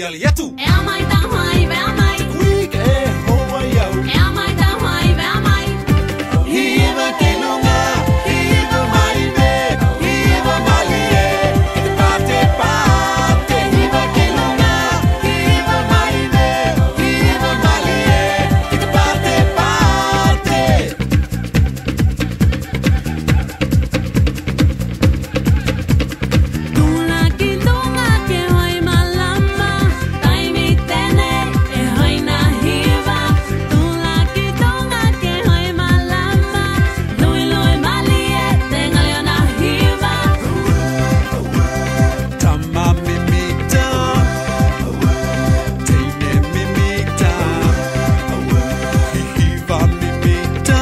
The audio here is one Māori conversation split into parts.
ali atu. E a mai ta mai ve a mai. Week e ho mai au. E a mai ta mai ve a mai. Hiva ke lunga, hiva mai ve, hiva mali e. Te pate pate. Hiva ke lunga, hiva mai ve, hiva mali e. Te pate pate. Tula ki tunga ke hoi malama. Tai mi tene e hoi na hiva. Tula ki tunga ke hoi malama. Lui lui mali e te ngalio na hiva. Tama mimita, teine mimita, hiva mimita.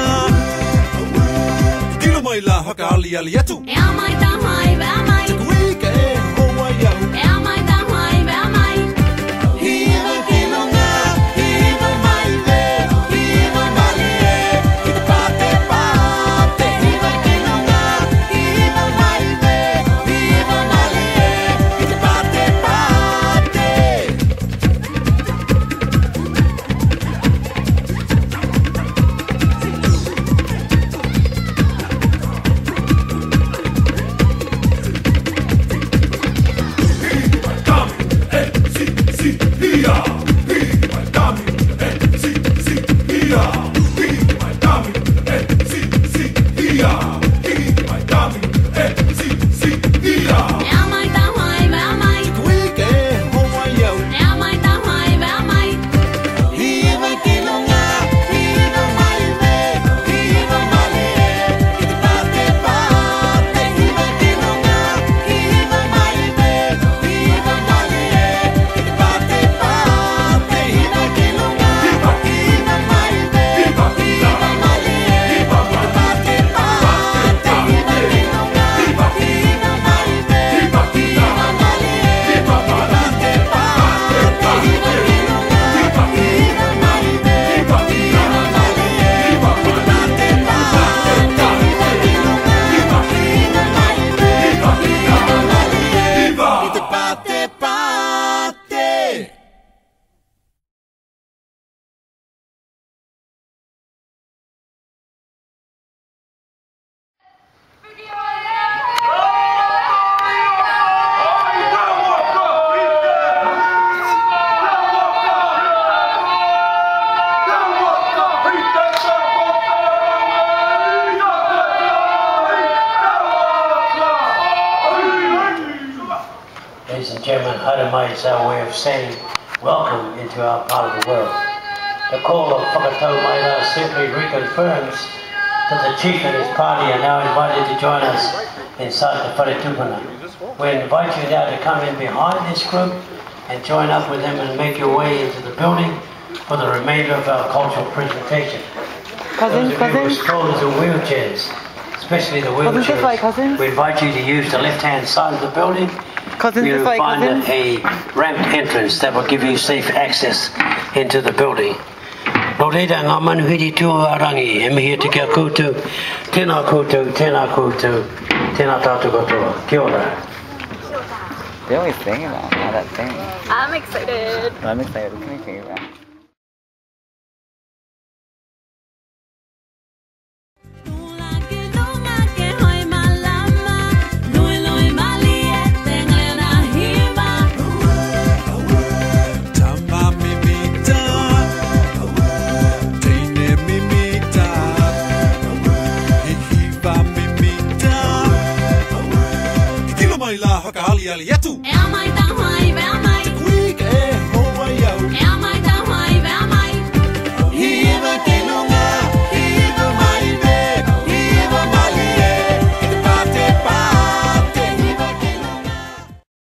Kilo mai la haka ali atu. E a mai ta mai ve a mai. Week e ho mai au. E a mai ta mai ve a mai. Hiva ke lunga, hiva mai ve, hiva mali e. Te pate pate. Hiva ke lunga, hiva mai ve, hiva mali e. Te pate pate. E a mai ta mai ve a mai. Week e ho mai au. E a mai ta mai ve a mai. Hiva ke lunga, hiva mai ve, hiva mali e. Te pate pate. Hiva ke lunga, hiva mai ve, hiva mali e. Te pate pate. Hiva ke lunga, hiva mai ve, hiva mali e. Te pate pate. Hiva ke lunga, hiva mai ve, hiva mali e. Te pate pate. Ladies and gentlemen, Haramai is our way of saying welcome into our part of the world. The call of Whakatau Maira simply reconfirms that the chief and his party are now invited to join us inside the Whare Tupuna. We invite you now to come in behind this group and join up with them and make your way into the building for the remainder of our cultural presentation. Those of you with strollers or wheelchairs, especially the wheelchairs, we invite you to use the left-hand side of the building. You'll find a ramped entrance that will give you safe access into the building. Nō reira ngā manuhiri tuarangi, e mihi te kia koutou, tēnā koutou, tēnā koutou, tēnā tātou katoa. Kia ora. They always sing about that thing. I'm excited. I'm excited. Can we sing that? Tula ki tunga ke hoi malama. Lui lui mali e te ngalio na hiva. Tama mimita, teine mimita, hiva mimita. Kilo mai la haka ali atu. E a mai ta mai ve a mai.